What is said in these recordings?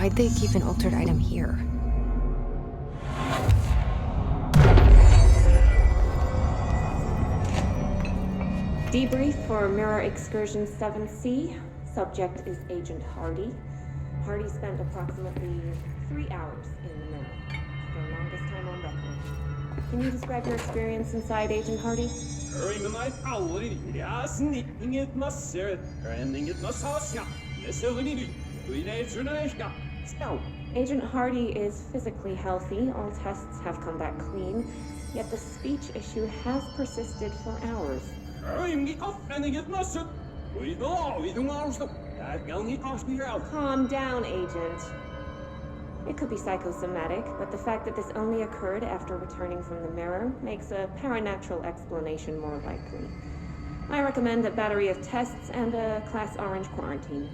Why'd they keep an altered item here? Debrief for Mirror Excursion 7C. Subject is Agent Hardy. Hardy spent approximately 3 hours in the mirror. The longest time on record. Can you describe your experience inside, Agent Hardy? Agent Hardy is physically healthy. All tests have come back clean. Yet the speech issue has persisted for hours. Calm down, Agent. It could be psychosomatic, but the fact that this only occurred after returning from the mirror makes a paranatural explanation more likely. I recommend a battery of tests and a Class Orange quarantine.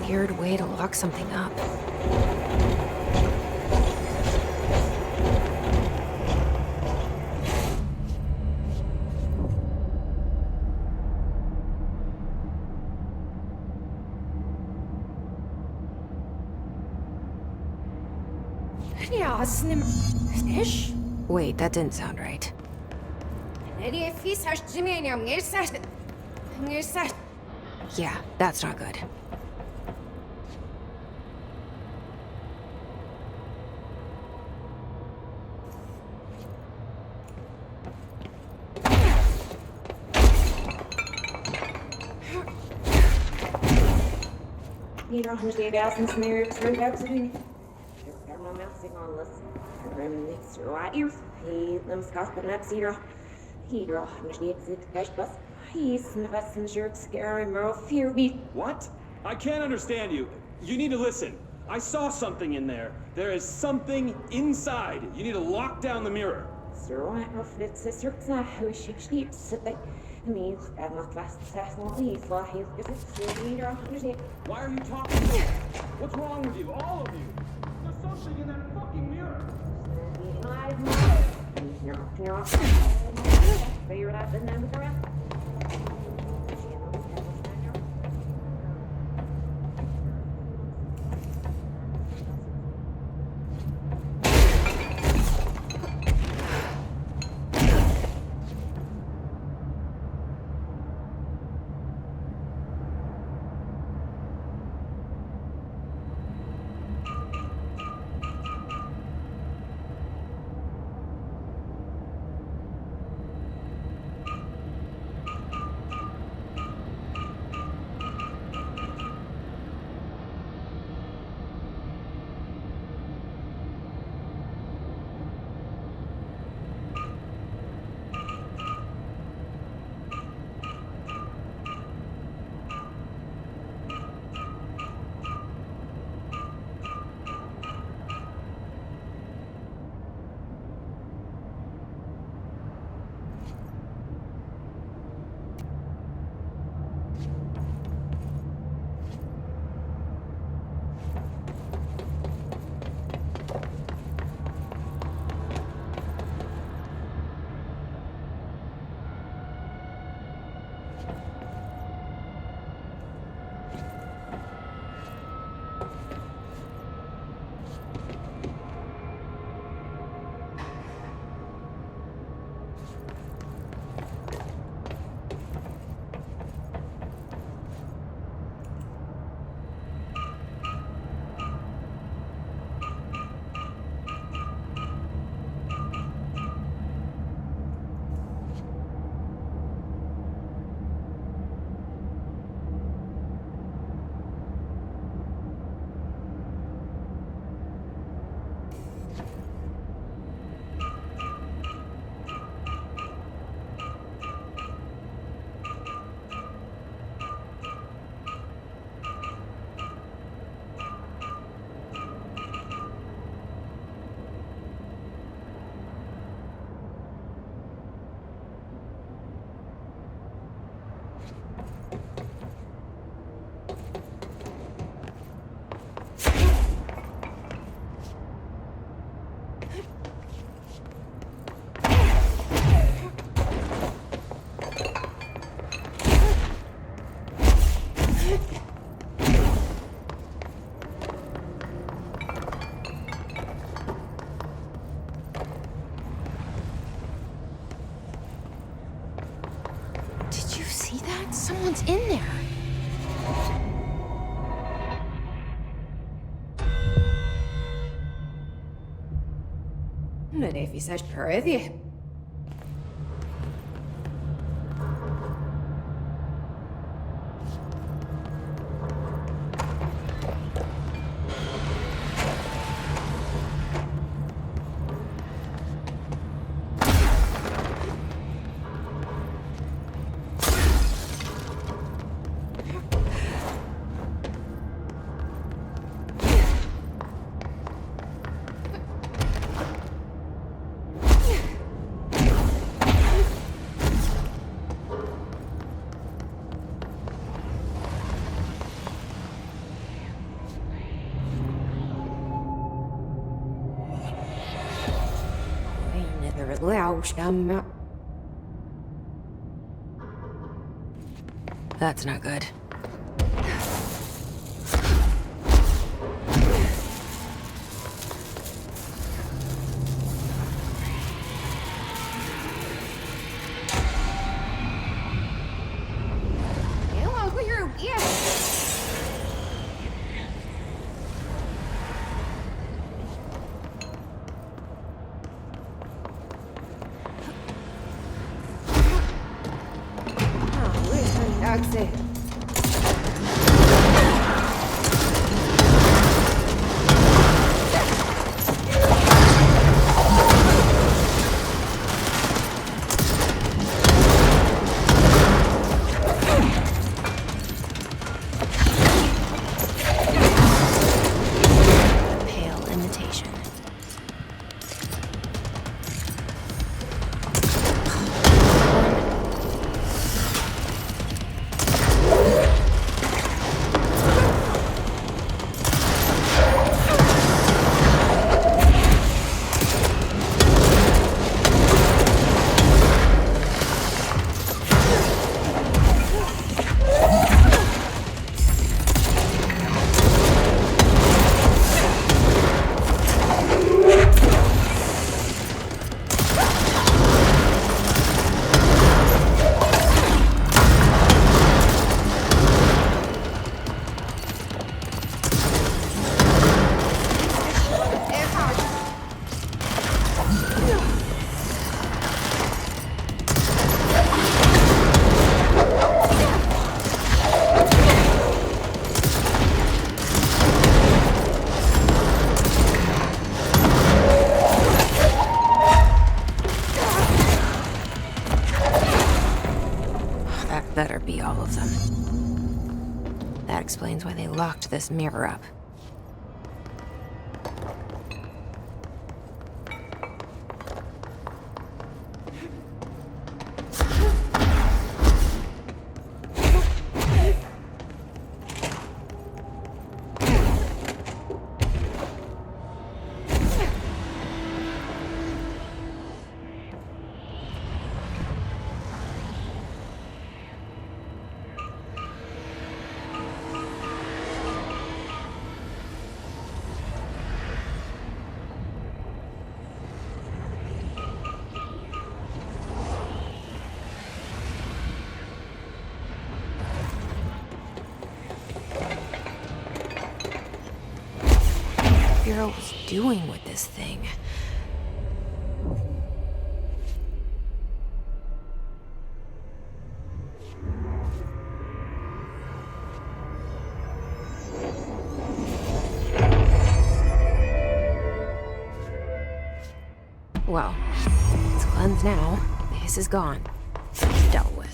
Weird way to lock something up. Fish? Wait, that didn't sound right. Yeah, that's not good. What? I can't understand you. You need to listen. I saw something in there. There is something inside. You need to lock down the mirror. Why are you talking to me? What's wrong with you? All of you. There's something in that fucking mirror. Someone's in there. Men det finns här pröv. That's not good. That better be all of them. That explains why they locked this mirror up. Bureau was doing with this thing. Well, it's cleansed now. The hiss is gone. Dealt with.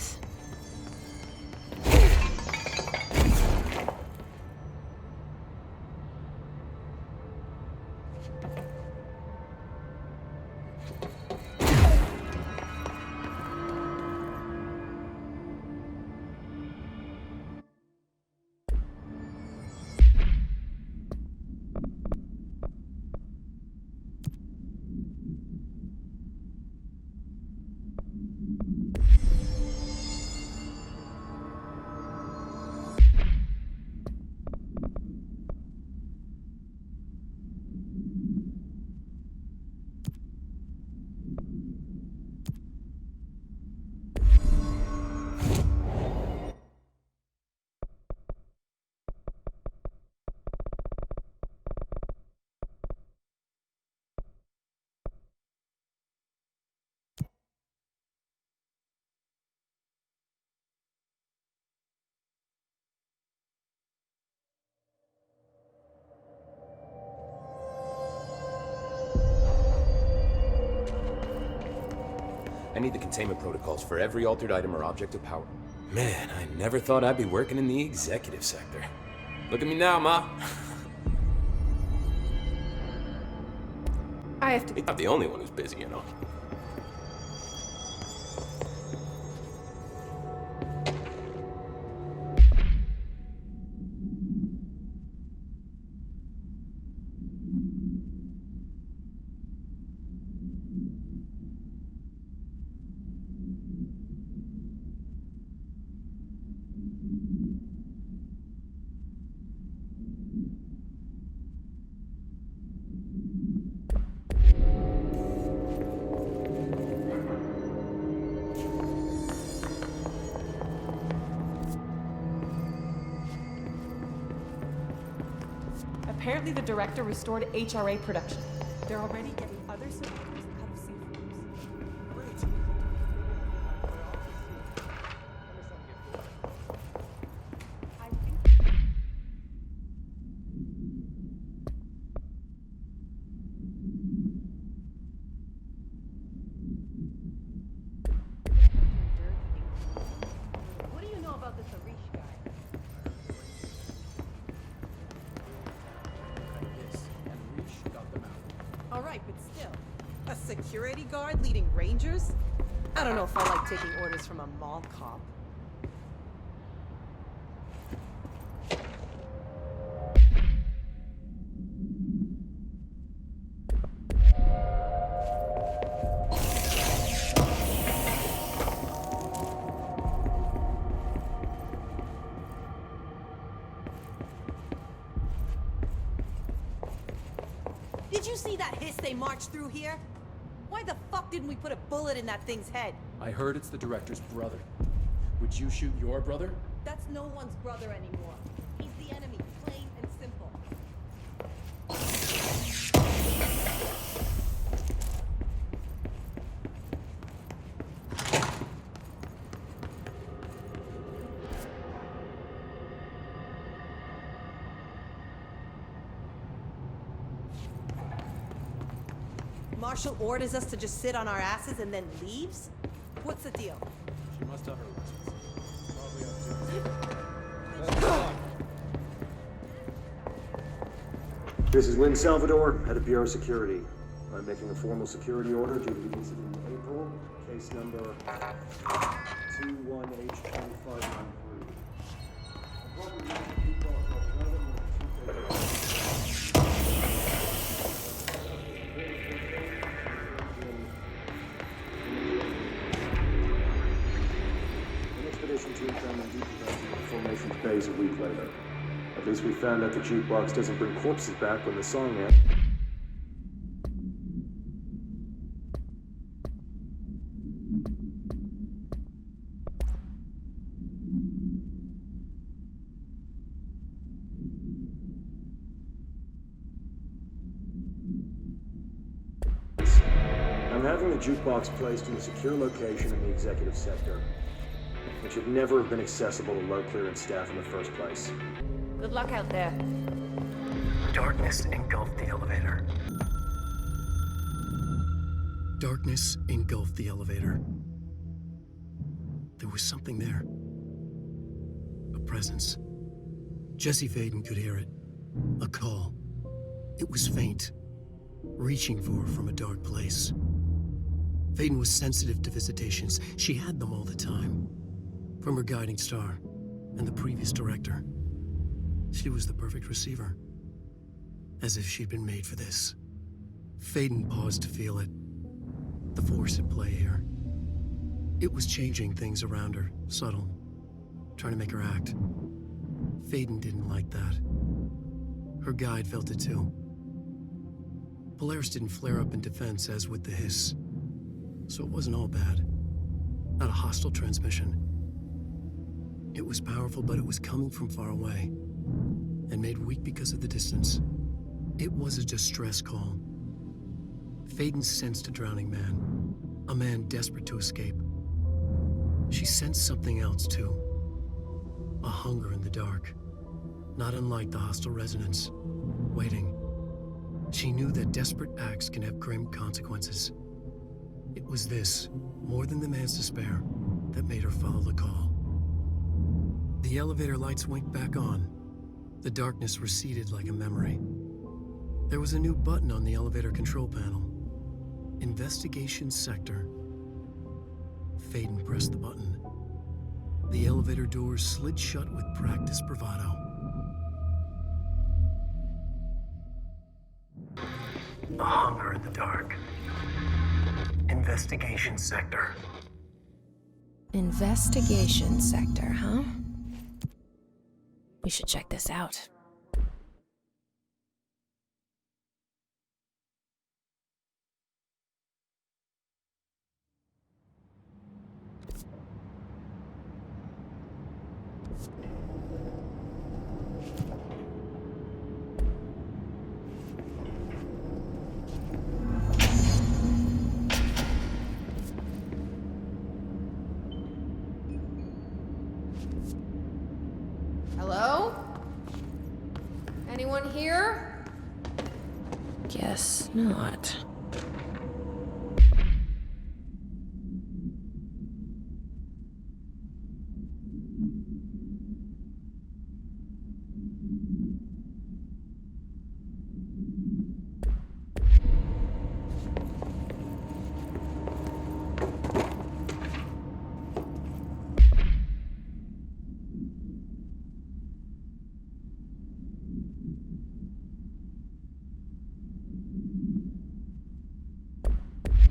I need the containment protocols for every altered item or object of power. Man, I never thought I'd be working in the executive sector. Look at me now, Ma. I have to... You're not the only one who's busy, you know. Apparently the director restored HRA production. They're already getting other suppliers out of safe rooms. I think... What do you know about this Arish guy? All right, but still, a security guard leading rangers? I don't know if I like taking orders from a mall cop. Did you see that hiss they marched through here? Why the fuck didn't we put a bullet in that thing's head? I heard it's the director's brother. Would you shoot your brother? That's no one's brother anymore. He's the enemy, plain and simple. Marshall orders us to just sit on our asses and then leaves? What's the deal? She must have her reasons. This is Lynn Salvador, head of Bureau Security. I'm making a formal security order due to the incident in April, case number 21H2593. An expedition team found them decomposing in the formation's base a week later. At least we found out the jukebox doesn't bring corpses back when the song ends. I'm having the jukebox placed in a secure location in the executive sector, which should never have been accessible to low clearance staff in the first place. Good luck out there. Darkness engulfed the elevator. Darkness engulfed the elevator. There was something there. A presence. Jesse Faden could hear it. A call. It was faint, reaching for her from a dark place. Faden was sensitive to visitations. She had them all the time. From her guiding star and the previous director. She was the perfect receiver. As if she'd been made for this. Faden paused to feel it. The force at play here. It was changing things around her, subtle. Trying to make her act. Faden didn't like that. Her guide felt it too. Polaris didn't flare up in defense as with the hiss. So it wasn't all bad. Not a hostile transmission. It was powerful, but it was coming from far away. And made weak because of the distance. It was a distress call. Faden sensed a drowning man. A man desperate to escape. She sensed something else too. A hunger in the dark. Not unlike the hostile resonance. Waiting. She knew that desperate acts can have grim consequences. It was this, more than the man's despair, that made her follow the call. The elevator lights winked back on. The darkness receded like a memory. There was a new button on the elevator control panel. Investigation Sector. Faden pressed the button. The elevator doors slid shut with practiced bravado. A hunger in the dark. Investigation Sector. Investigation Sector, huh? We should check this out. Hello? Anyone here? Guess not.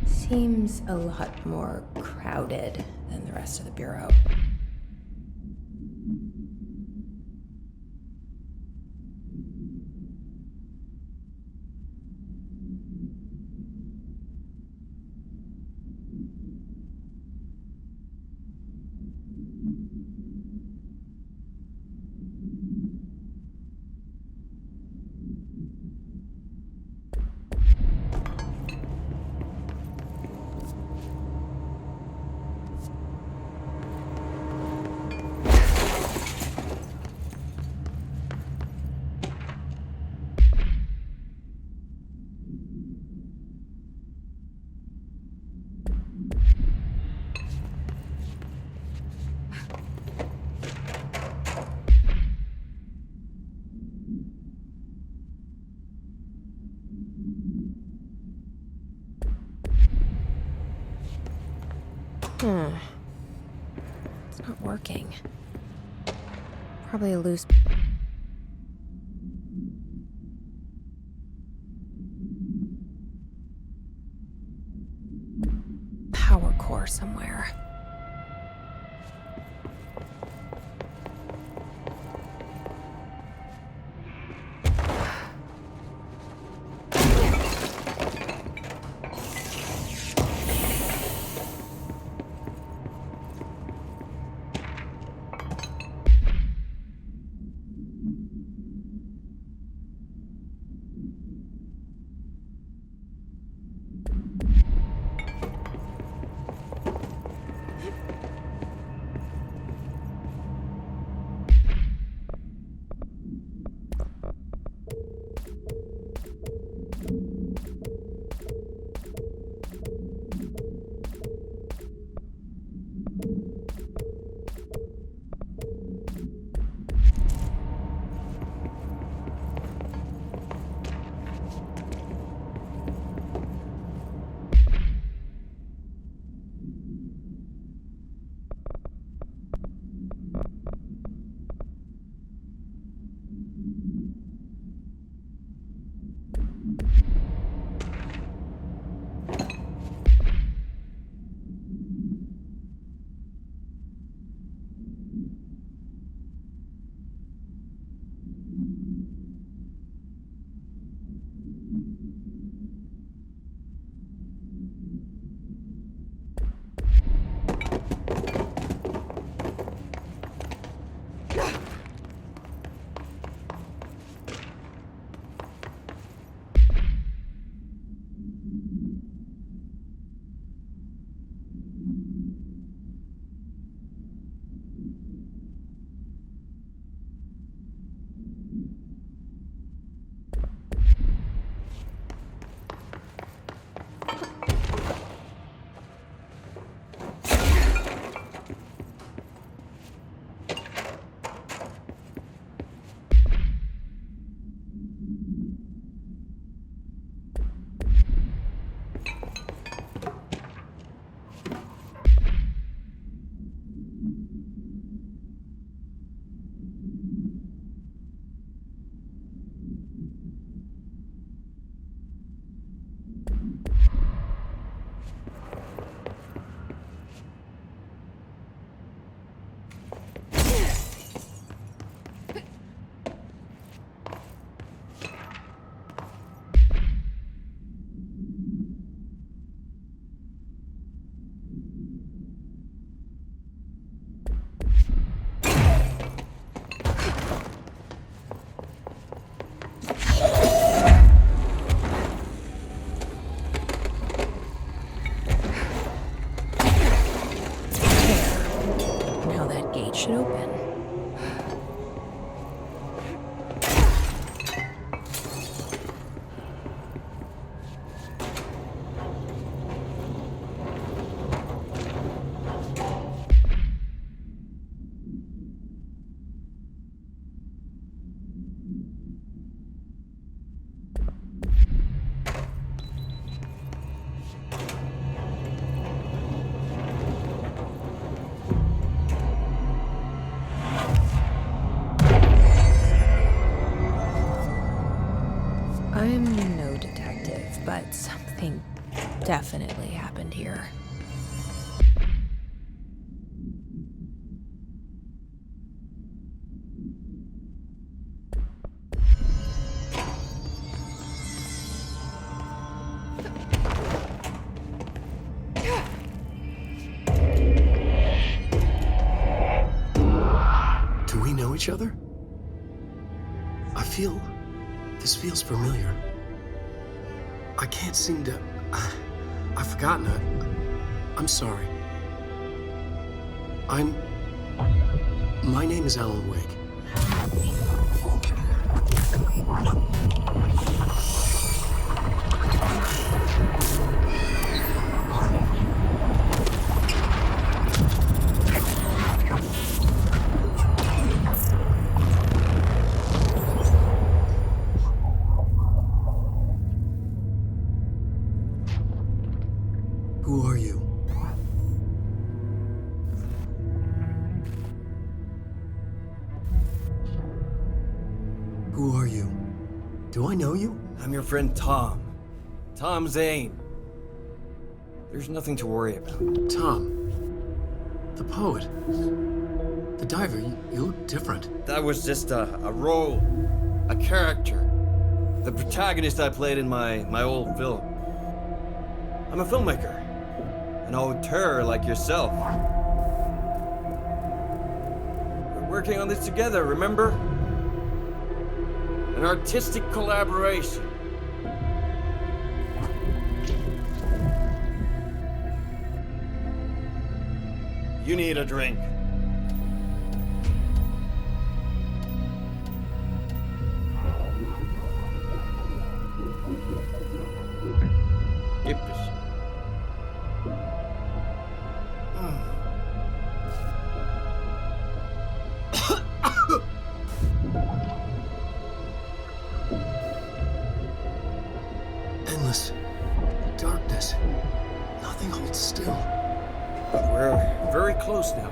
Seems a lot more crowded than the rest of the Bureau. It's not working. Probably a loose... power core somewhere. Should open. I'm no detective, but something definitely happened here. Do we know each other? This feels familiar. I can't seem to... I've forgotten it. I'm sorry. My name is Alan Wake. Who are you? Who are you? Do I know you? I'm your friend Tom. Tom Zane. There's nothing to worry about. Tom. The poet. The diver. You look different. That was just a role. A character. The protagonist I played in my old film. I'm a filmmaker. An auteur like yourself. We're working on this together, remember? An artistic collaboration. You need a drink. Gibt es. Endless darkness. Nothing holds still. But we're very close now.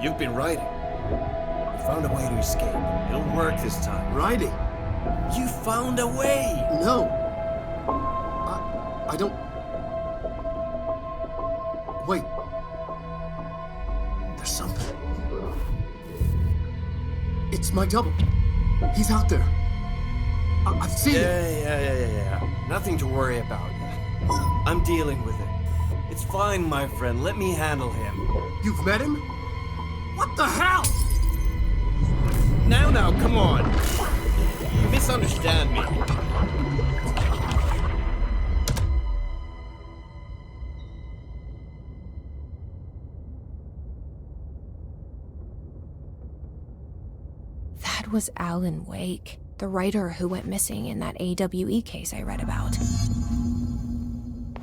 You've been writing. You found a way to escape. It'll work this time. Riding? You found a way! No. I don't... Wait. There's something. It's my double. He's out there. I've seen it. Yeah. Nothing to worry about. I'm dealing with it. It's fine, my friend. Let me handle him. You've met him? What the hell? Now, come on. You misunderstand me. That was Alan Wake, the writer who went missing in that AWE case I read about.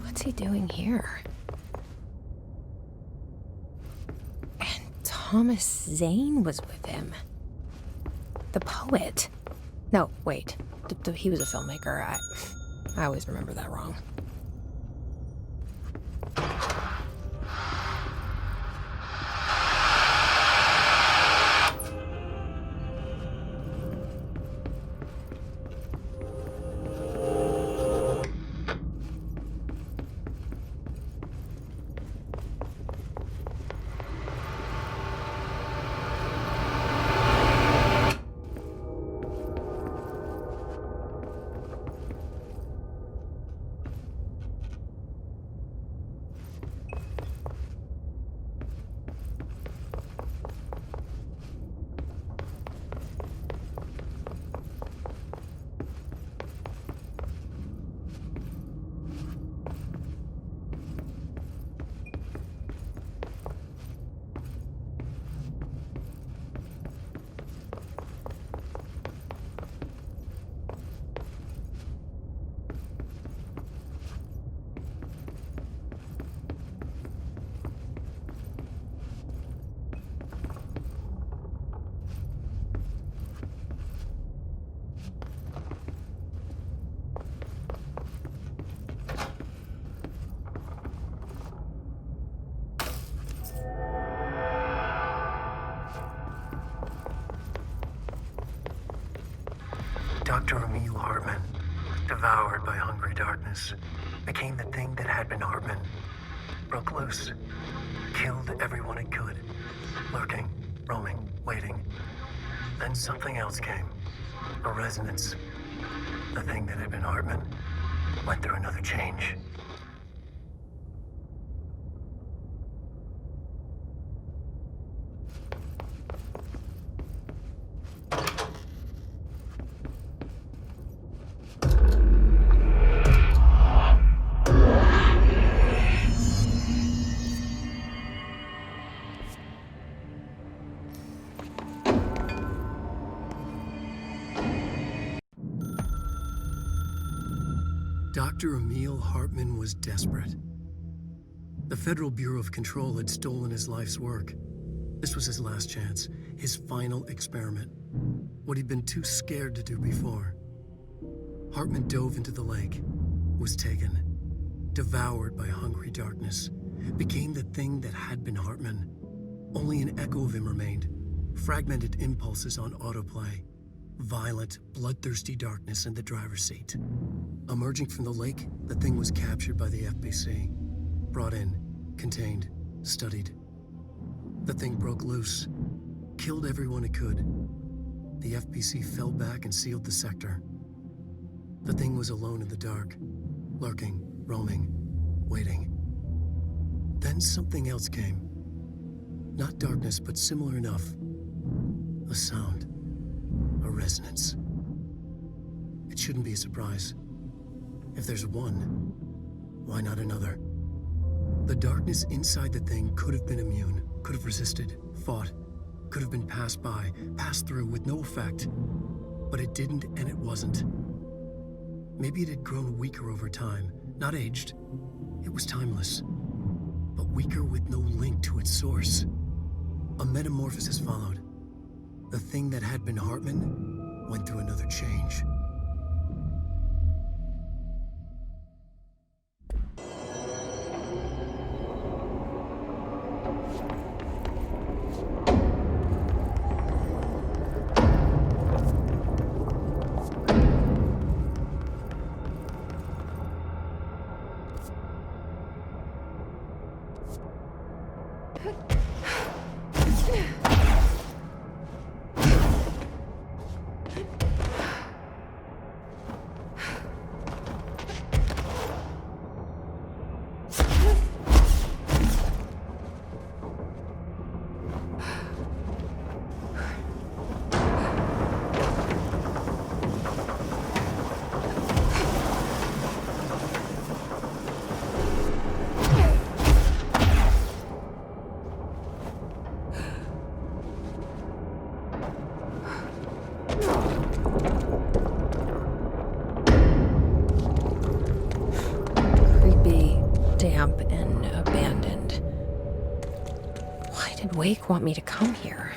What's he doing here? And Thomas Zane was with him. The poet. No, wait. He was a filmmaker. I always remember that wrong. Dr. Emil Hartman, devoured by hungry darkness, became the thing that had been Hartman. Broke loose, killed everyone it could, lurking, roaming, waiting. Then something else came, a resonance. The thing that had been Hartman went through another change. Dr. Emil Hartman was desperate. The Federal Bureau of Control had stolen his life's work. This was his last chance, his final experiment. What he'd been too scared to do before. Hartman dove into the lake, was taken, devoured by hungry darkness, became the thing that had been Hartman. Only an echo of him remained, fragmented impulses on autoplay. Violent, bloodthirsty darkness in the driver's seat. Emerging from the lake, the thing was captured by the FBC. Brought in, contained, studied. The thing broke loose, killed everyone it could. The FBC fell back and sealed the sector. The thing was alone in the dark, lurking, roaming, waiting. Then something else came. Not darkness, but similar enough. A sound. A resonance. It shouldn't be a surprise. If there's one, why not another? The darkness inside the thing could have been immune, could have resisted, fought, could have been passed by, passed through with no effect. But it didn't, and it wasn't. Maybe it had grown weaker over time, not aged. It was timeless, but weaker with no link to its source. A metamorphosis followed. The thing that had been Hartman went through another change. Damp and abandoned. Why did Wake want me to come here?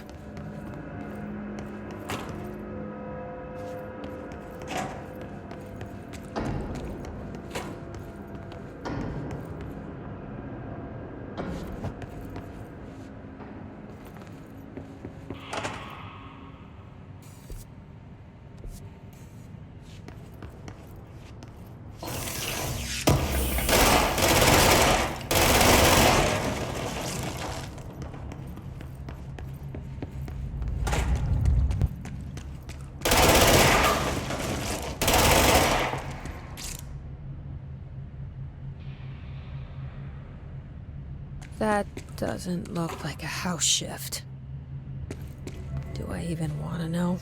That doesn't look like a house shift. Do I even want to know?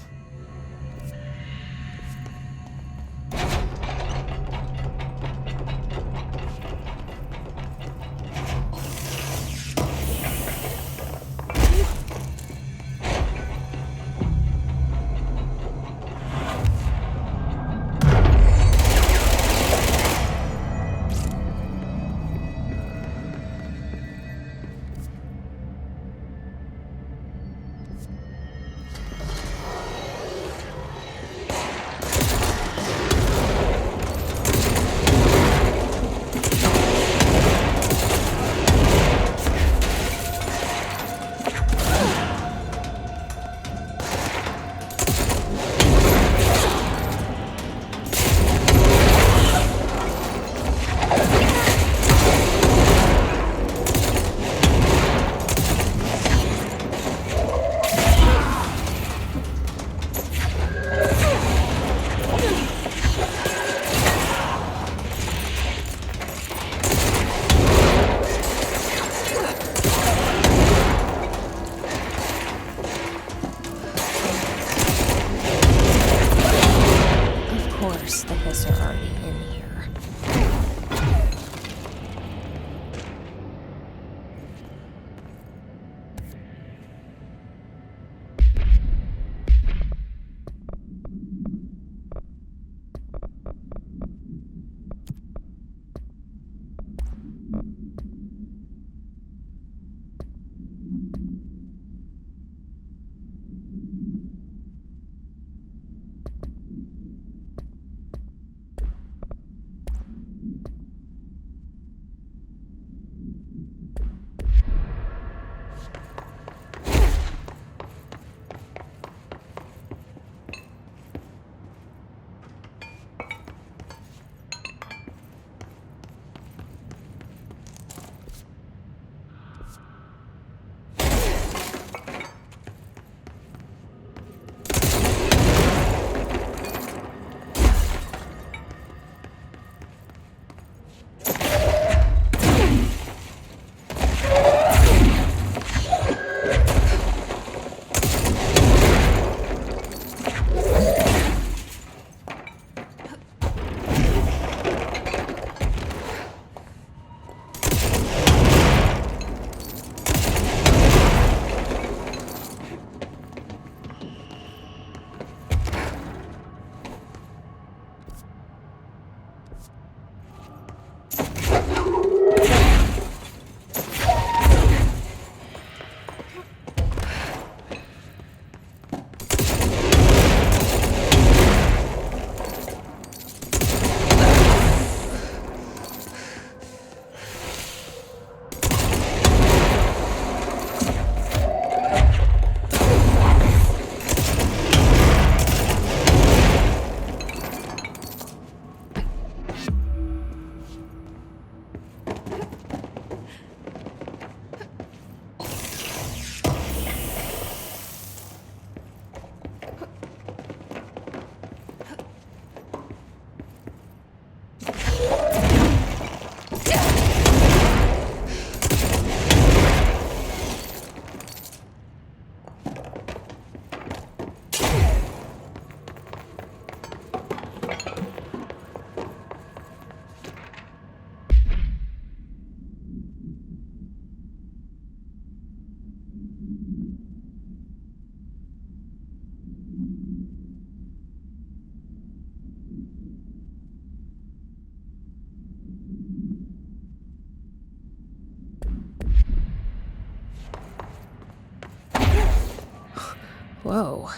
Whoa.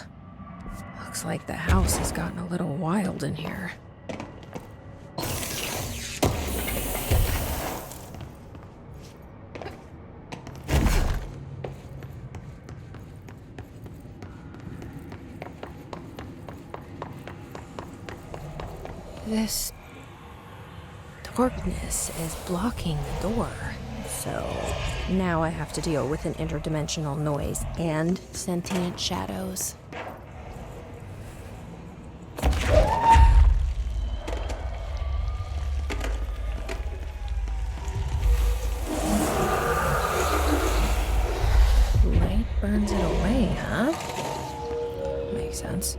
Looks like the house has gotten a little wild in here. This darkness is blocking the door. So now I have to deal with an interdimensional noise and sentient shadows. Light burns it away, huh? Makes sense.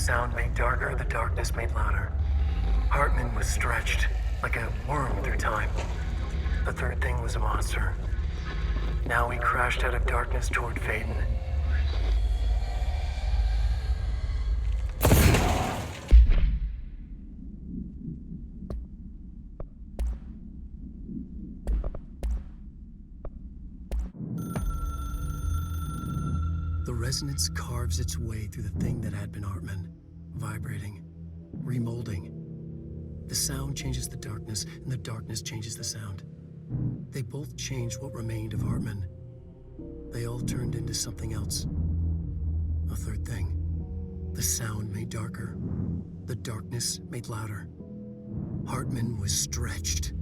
sound made darker, the darkness made louder. Hartman was stretched, like a worm through time. The third thing was a monster. Now he crashed out of darkness toward Phaeton. The resonance carves its way through the thing that had been Hartman, vibrating, remolding. The sound changes the darkness, and the darkness changes the sound. They both changed what remained of Hartman. They all turned into something else. A third thing. The sound made darker. The darkness made louder. Hartman was stretched.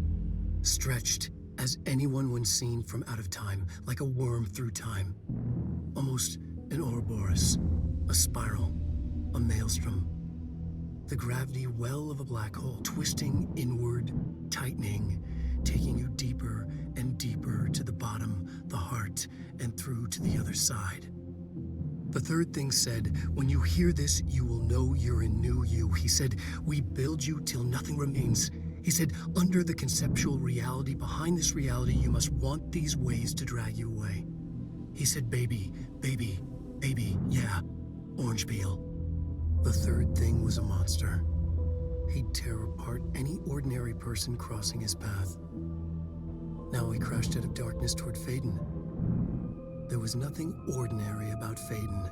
Stretched as anyone when seen from out of time, like a worm through time. Almost an Ouroboros, a spiral, a maelstrom. The gravity well of a black hole, twisting inward, tightening, taking you deeper and deeper to the bottom, the heart, and through to the other side. The third thing said, when you hear this, you will know you're in new you. He said, we build you till nothing remains. He said, under the conceptual reality, behind this reality, you must want these ways to drag you away. He said, baby, baby, baby, yeah, orange peel. The third thing was a monster. He'd tear apart any ordinary person crossing his path. Now he crashed out of darkness toward Phaeton. There was nothing ordinary about Phaeton.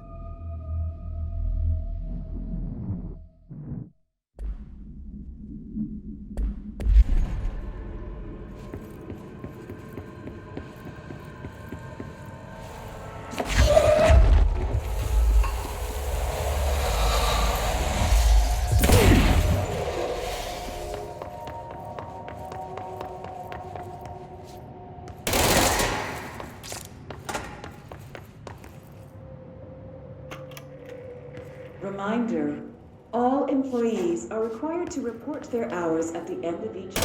reminder. All employees are required to report their hours at the end of each day.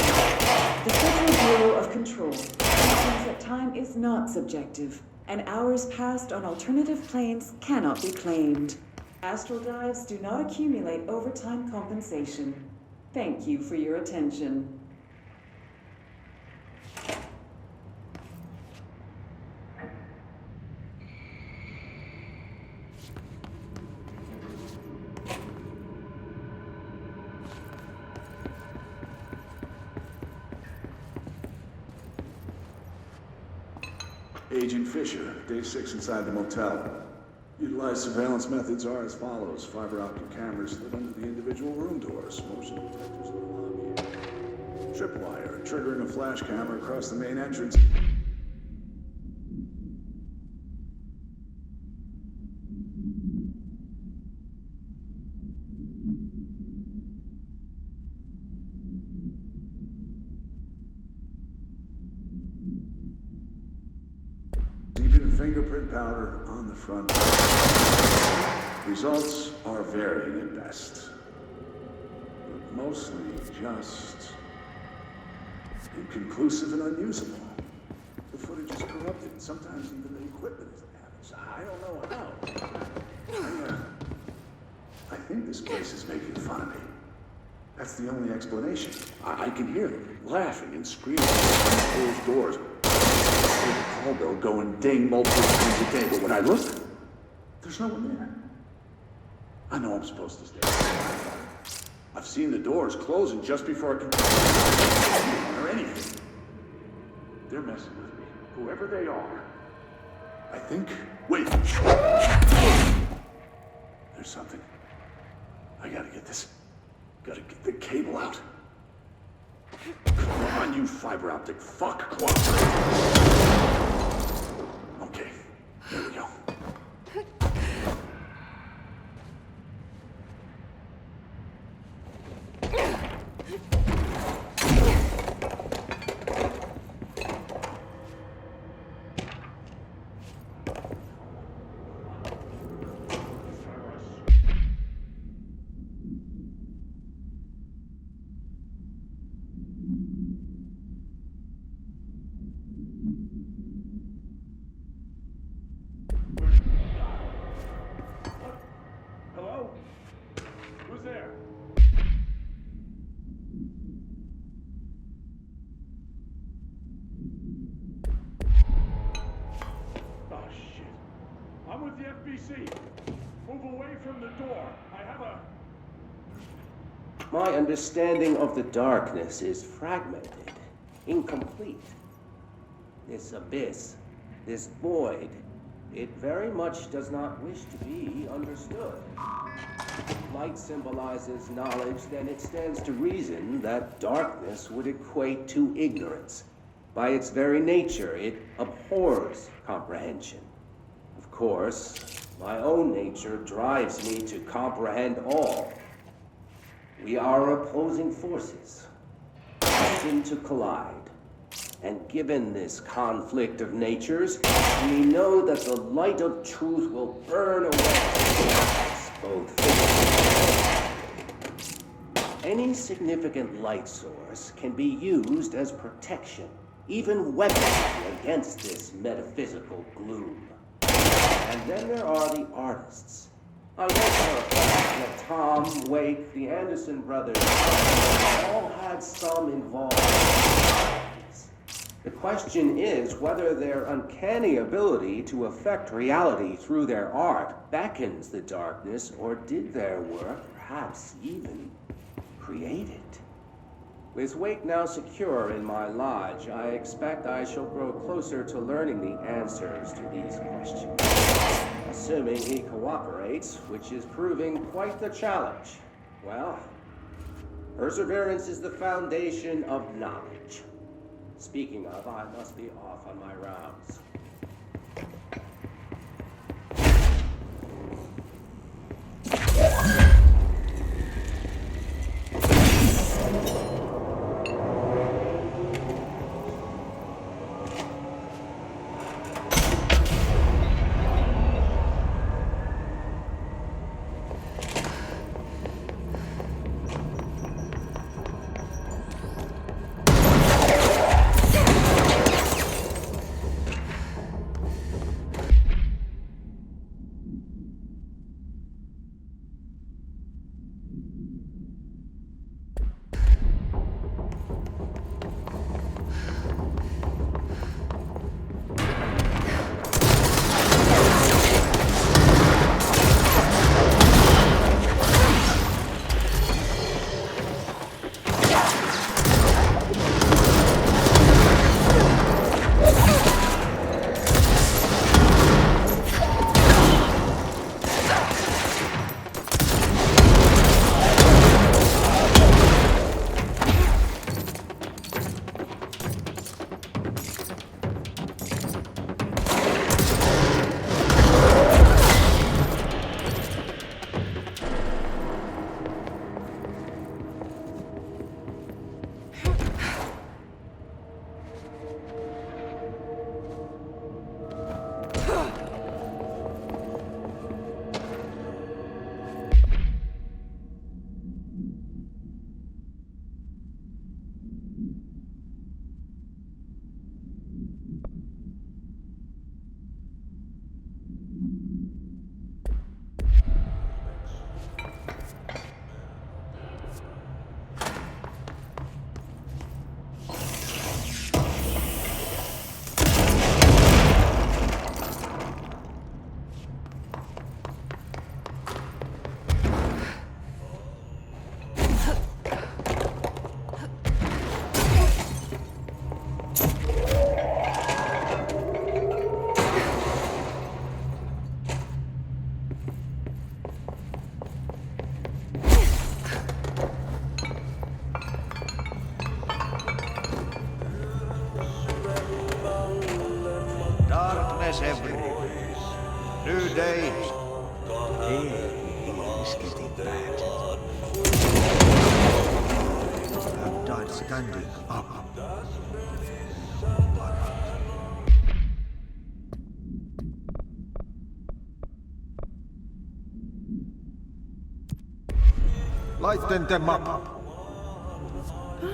The Federal Bureau of Control mentions that time is not subjective, and hours passed on alternative planes cannot be claimed. Astral dives do not accumulate overtime compensation. Thank you for your attention. Agent Fisher, day 6 inside the motel. Utilized surveillance methods are as follows. Fiber optic cameras lit under the individual room doors. Motion detectors lit along here. Tripwire, triggering a flash camera across the main entrance. Fingerprint powder on the front. Results are varying at best, but mostly just inconclusive and unusable. The footage is corrupted, and sometimes even the equipment is damaged. I don't know how. I think this place is making fun of me. That's the only explanation. I can hear them laughing and screaming behind closed doors. The call bell going ding multiple times a day, but when I look, there's no one there. I know I'm supposed to stay. I've seen the doors closing just before I can or anything. They're messing with me, whoever they are. I think. Wait. There's something. I gotta get this. Gotta get the cable out. Come on, you fiber optic fuck clock. Okay, here we go. Hello? Who's there? Oh, shit. I'm with the FBC. Move away from the door. I have a... My understanding of the darkness is fragmented, incomplete. This abyss, this void, it very much does not wish to be understood. Light symbolizes knowledge, then it stands to reason that darkness would equate to ignorance. By its very nature, it abhors comprehension. Of course, my own nature drives me to comprehend all. We are opposing forces, destined to collide. And given this conflict of natures, we know that the light of truth will burn away both physical. Any significant light source can be used as protection, even weaponry against this metaphysical gloom. And then there are the artists. I know for a fact that Tom, Wake, the Anderson brothers all had some involvement. The question is whether their uncanny ability to affect reality through their art beckons the darkness, or did their work perhaps even create it? With Wake now secure in my lodge, I expect I shall grow closer to learning the answers to these questions. Assuming he cooperates, which is proving quite the challenge. Well, perseverance is the foundation of knowledge. Speaking of, I must be off on my rounds. darkness everywhere. New day. It's getting bad. I've died standing up. Lighten them up.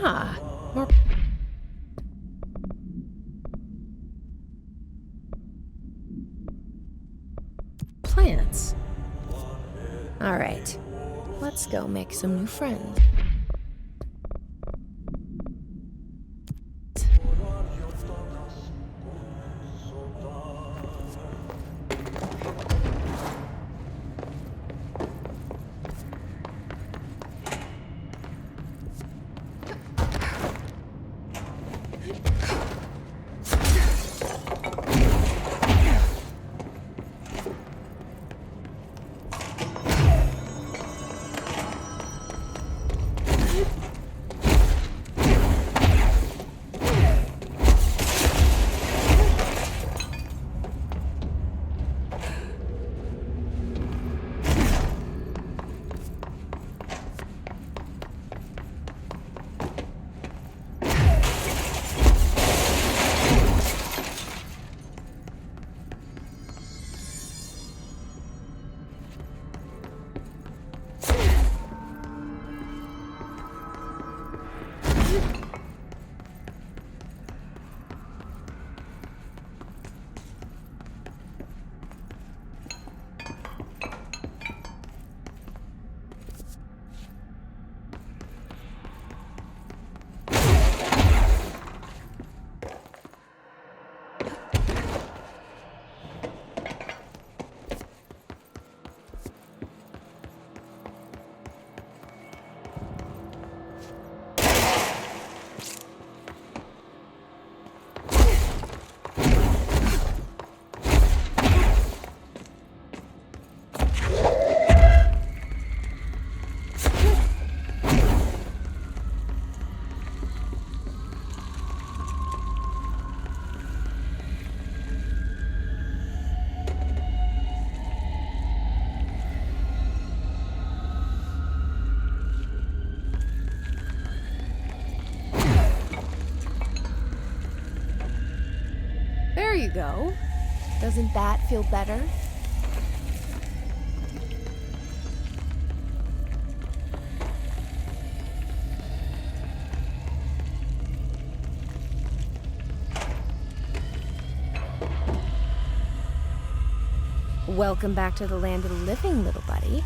Ah, more. Plants. All right, let's go make some new friends. There you go. Doesn't that feel better? Welcome back to the land of the living, little buddy.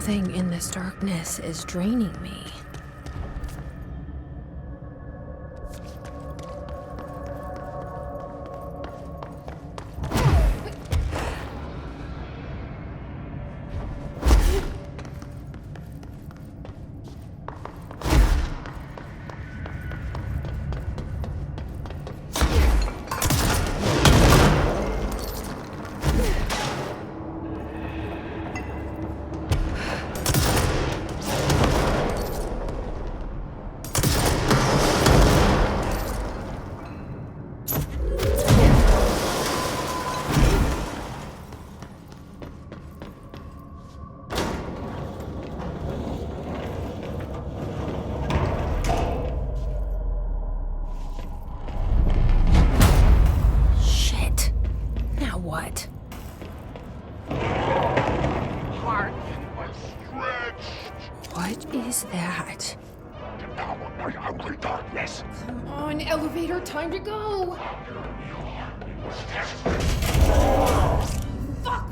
Something in this darkness is draining me. Elevator, time to go! Fuck!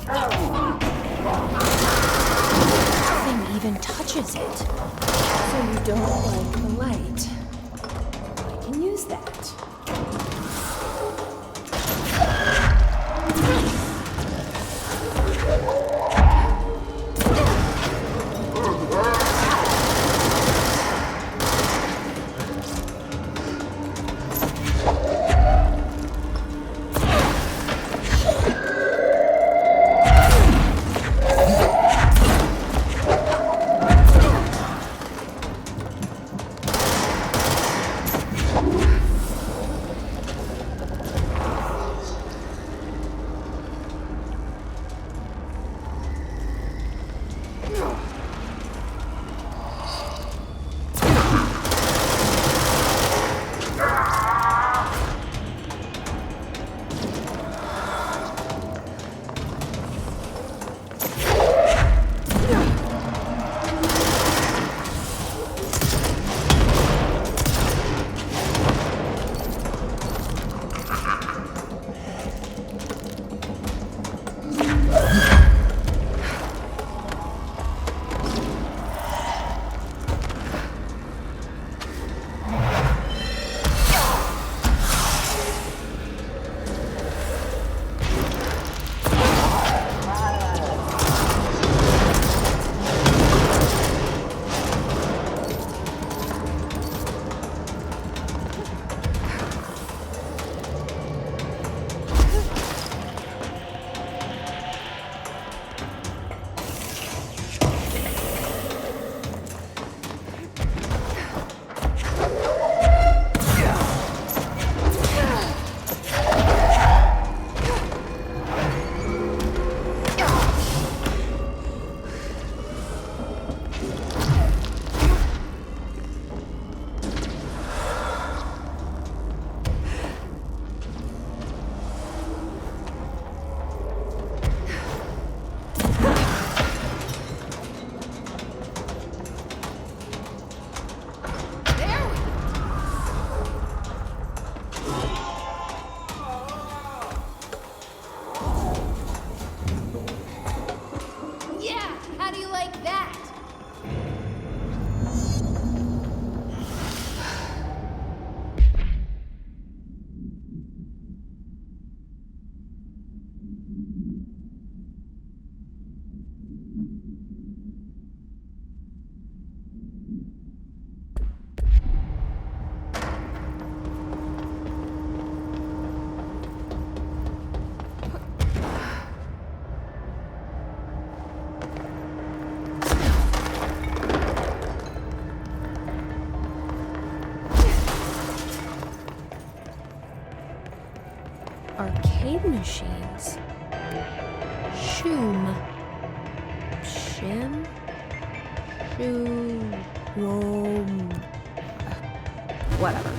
Nothing even touches it. So you don't like the light. I can use that. Arcade machines. Shoom. Shim? Shoom. Whatever.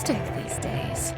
plastic these days.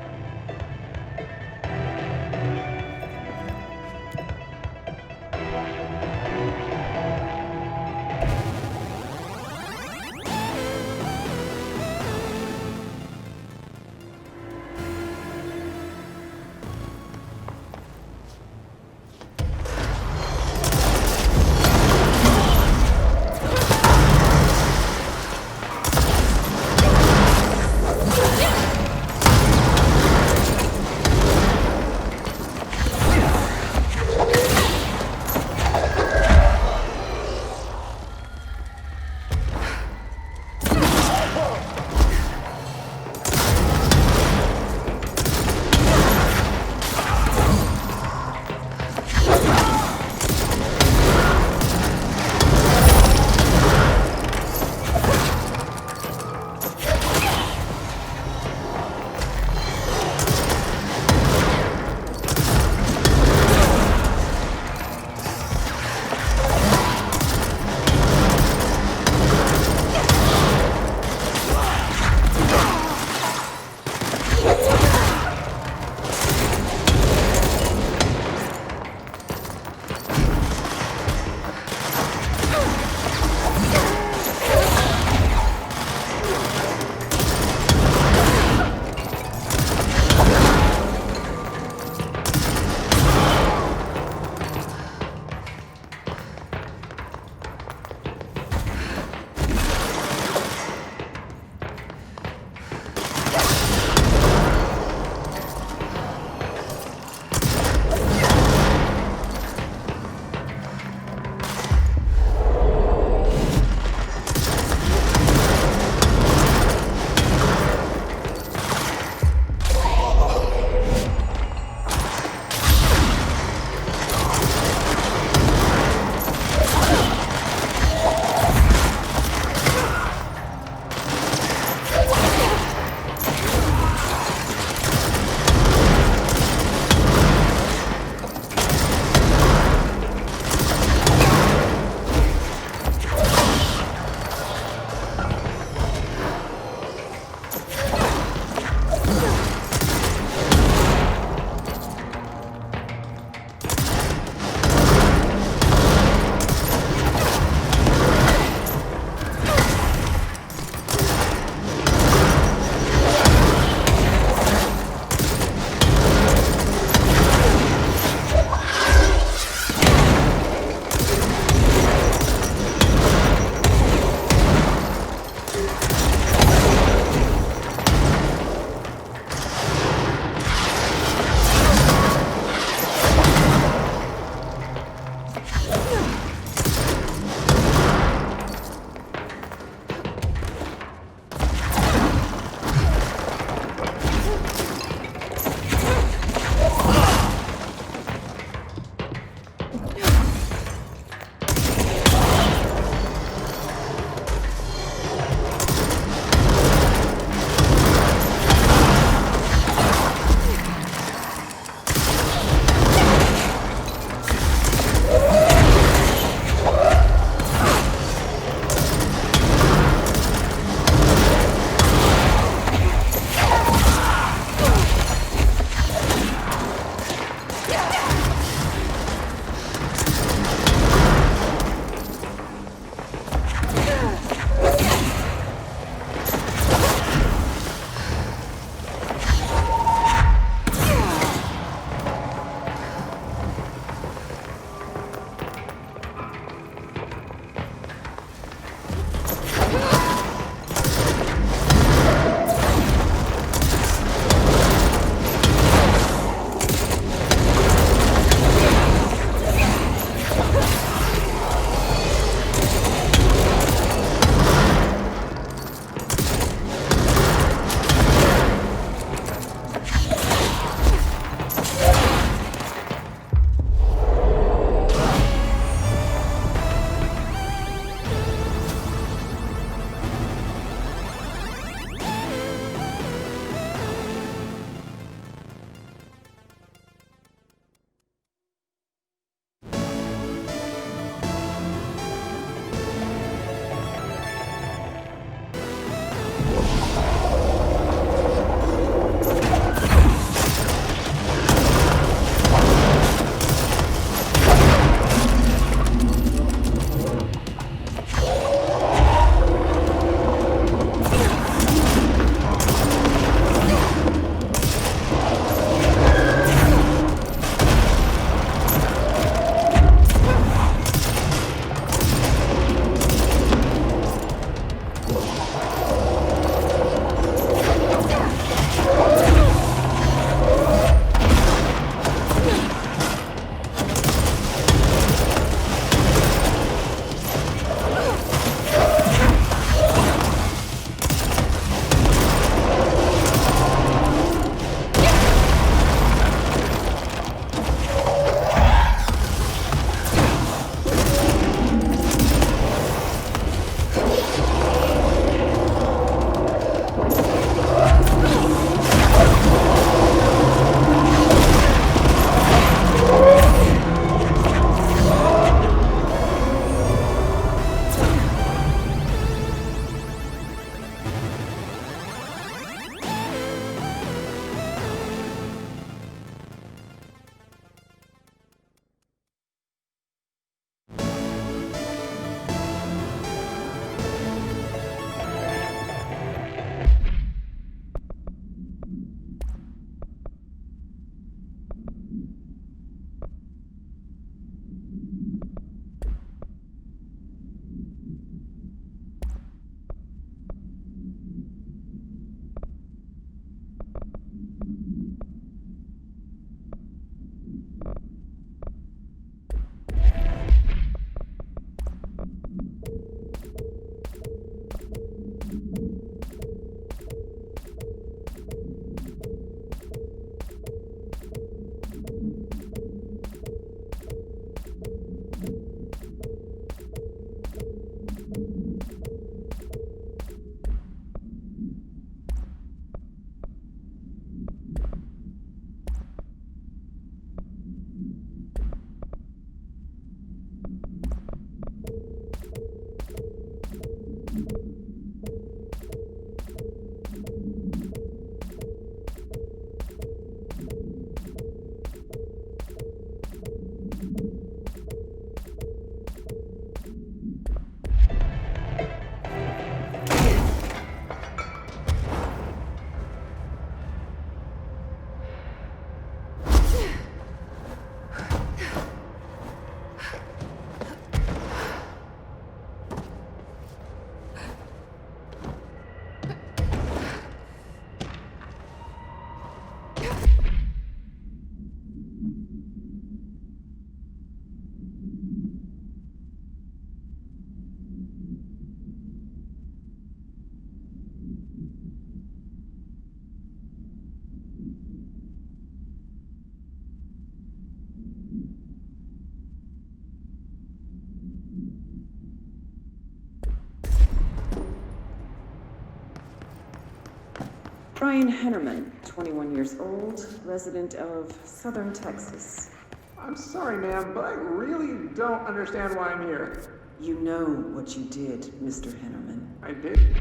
Brian Hennerman, 21 years old, resident of Southern Texas. I'm sorry, ma'am, but I really don't understand why I'm here. You know what you did, Mr. Hennerman. I did?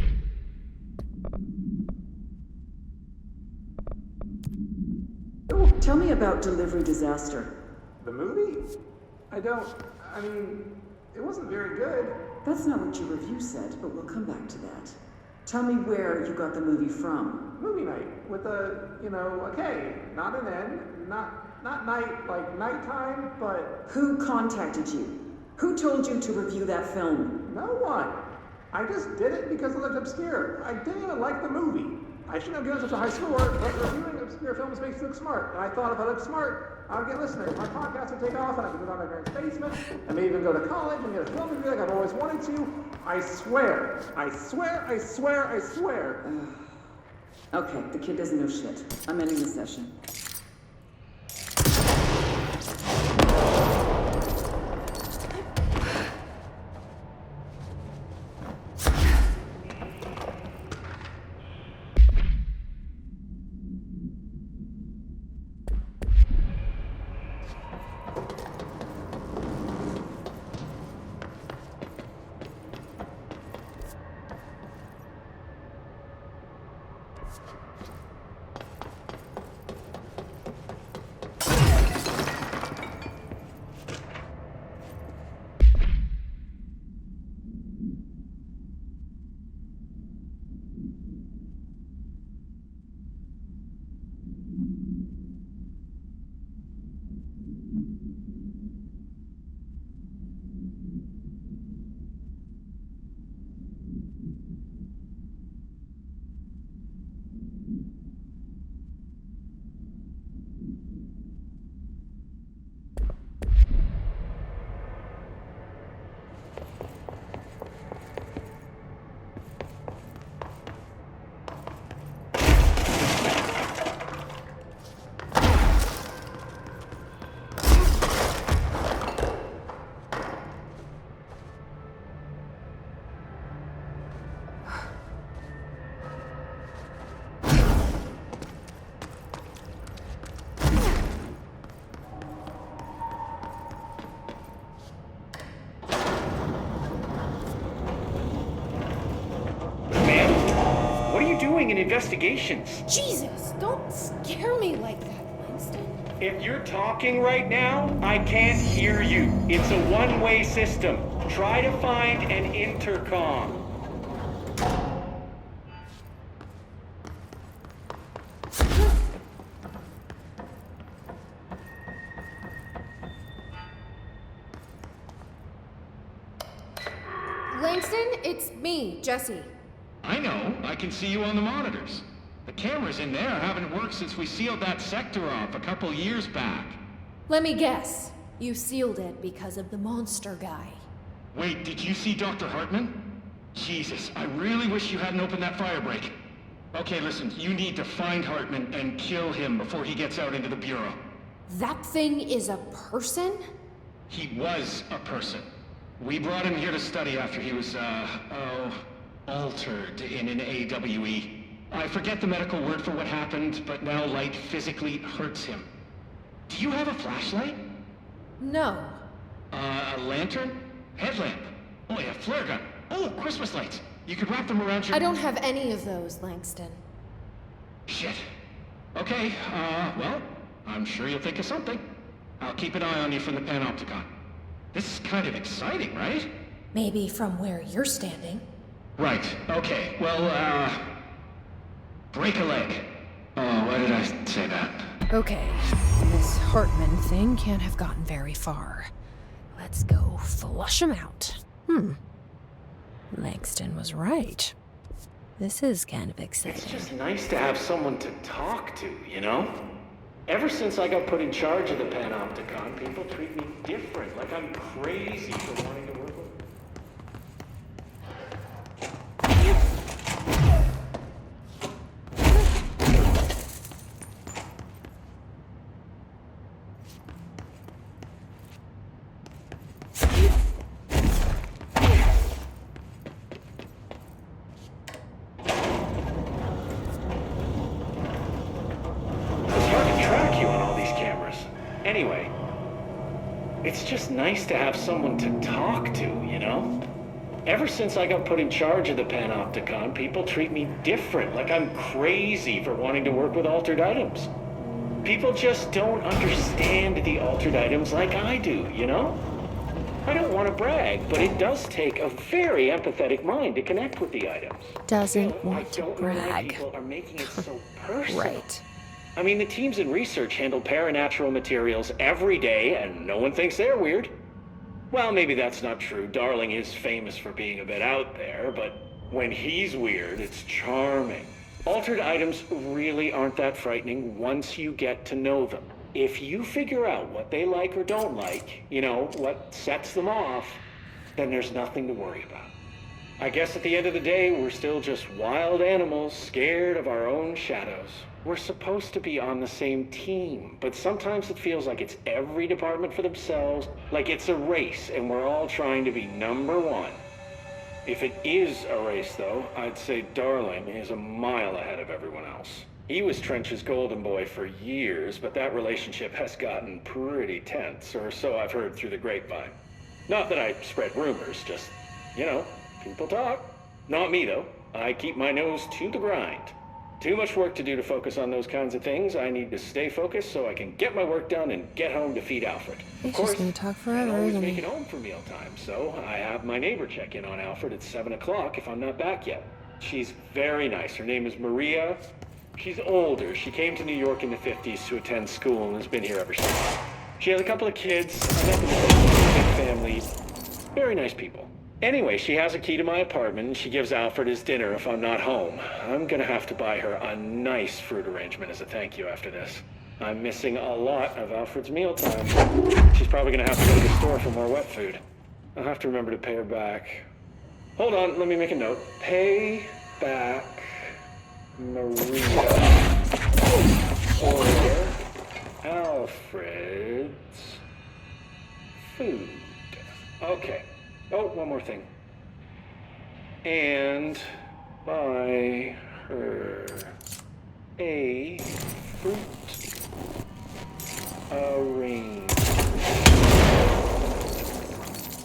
Tell me about Delivery Disaster. The movie? I mean, it wasn't very good. That's not what your review said, but we'll come back to that. Tell me where you got the movie from. Movie night, with a, a K, not an N, not night, like nighttime, but... Who contacted you? Who told you to review that film? No one. I just did it because it looked obscure. I didn't even like the movie. I shouldn't have given such a high score, but reviewing obscure films makes you look smart. And I thought if I looked smart, I would get listeners. My podcast would take off, and I could live on my parents' basement. I may even go to college and get a film review like I've always wanted to. I swear. I swear, I swear, I swear. Okay, the kid doesn't know shit. I'm ending the session. In investigations. Jesus, don't scare me like that, Winston. If you're talking right now, I can't hear you. It's a one-way system. Try to find an intercom. Langston, it's me, Jesse. I know. I can see you on the monitors. The cameras in there haven't worked since we sealed that sector off a couple years back. Let me guess. You sealed it because of the monster guy. Wait, did you see Dr. Hartman? Jesus, I really wish you hadn't opened that fire break. Okay, listen, you need to find Hartman and kill him before he gets out into the Bureau. That thing is a person? He was a person. We brought him here to study after he was, altered in an AWE. I forget the medical word for what happened, but now light physically hurts him. Do you have a flashlight? No. A lantern? Headlamp? Oh yeah, flare gun. Oh, Christmas lights. You could wrap them around your... I don't have any of those, Langston. Shit. Okay, well, I'm sure you'll think of something. I'll keep an eye on you from the panopticon. This is kind of exciting, right? Maybe from where you're standing. Right, okay. Well, break a leg. Oh, why did I say that? Okay, this Hartman thing can't have gotten very far. Let's go flush him out. Langston was right. This is kind of exciting. It's just nice to have someone to talk to, you know? Ever since I got put in charge of the Panopticon, people treat me different, like I'm crazy for wanting to work with them. Anyway, it's just nice to have someone to talk to, you know? Ever since I got put in charge of the Panopticon, people treat me different, like I'm crazy for wanting to work with altered items. People just don't understand the altered items like I do, you know? I don't want to brag, but it does take a very empathetic mind to connect with the items. Doesn't want to brag. People are making it so personal. Right. I mean, the teams in research handle paranatural materials every day, and no one thinks they're weird. Well, maybe that's not true. Darling is famous for being a bit out there, but when he's weird, it's charming. Altered items really aren't that frightening once you get to know them. If you figure out what they like or don't like, you know, what sets them off, then there's nothing to worry about. I guess at the end of the day, we're still just wild animals scared of our own shadows. We're supposed to be on the same team, but sometimes it feels like it's every department for themselves, like it's a race and we're all trying to be number one. If it is a race, though, I'd say Darling is a mile ahead of everyone else. He was Trench's golden boy for years, but that relationship has gotten pretty tense, or so I've heard through the grapevine. Not that I spread rumors, just, you know, people talk. Not me, though. I keep my nose to the grind. Too much work to do to focus on those kinds of things. I need to stay focused so I can get my work done and get home to feed Alfred. He's just gonna talk forever, I always isn't make he? it home for mealtime, so I have my neighbor check in on Alfred at 7 o'clock if I'm not back yet. She's very nice. Her name is Maria. She's older. She came to New York in the 50s to attend school and has been here ever since. She has a couple of kids. I met them as a big family. Very nice people. Anyway, she has a key to my apartment, and she gives Alfred his dinner if I'm not home. I'm gonna have to buy her a nice fruit arrangement as a thank you after this. I'm missing a lot of Alfred's mealtime. She's probably gonna have to go to the store for more wet food. I'll have to remember to pay her back. Hold on, let me make a note. Pay back Maria or Alfred's food. Okay. Oh, one more thing. And buy her a fruit arrangement.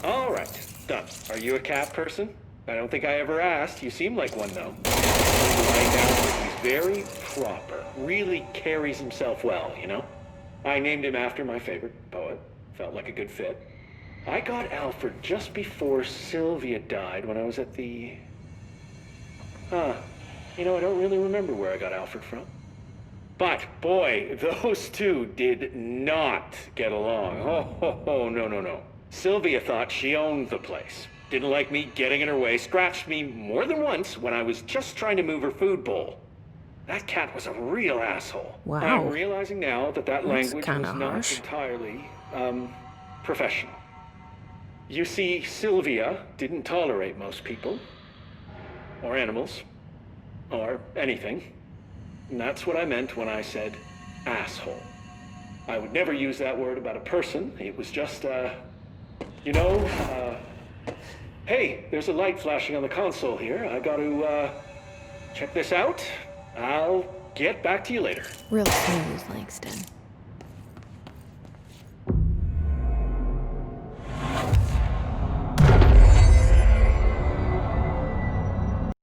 All right, done. Are you a cat person? I don't think I ever asked. You seem like one, though. Right now, he's very proper. Really carries himself well, you know? I named him after my favorite poet. Felt like a good fit. I got Alfred just before Sylvia died when I was at the... You know, I don't really remember where I got Alfred from. But, boy, those two did not get along. Oh, no. Sylvia thought she owned the place. Didn't like me getting in her way, scratched me more than once when I was just trying to move her food bowl. That cat was a real asshole. Wow. I'm realizing now that That's language kinda was not harsh. entirely, professional. You see, Sylvia didn't tolerate most people, or animals, or anything. And that's what I meant when I said asshole. I would never use that word about a person. It was just, hey, there's a light flashing on the console here. I got to, check this out. I'll get back to you later. Real smooth, Langston.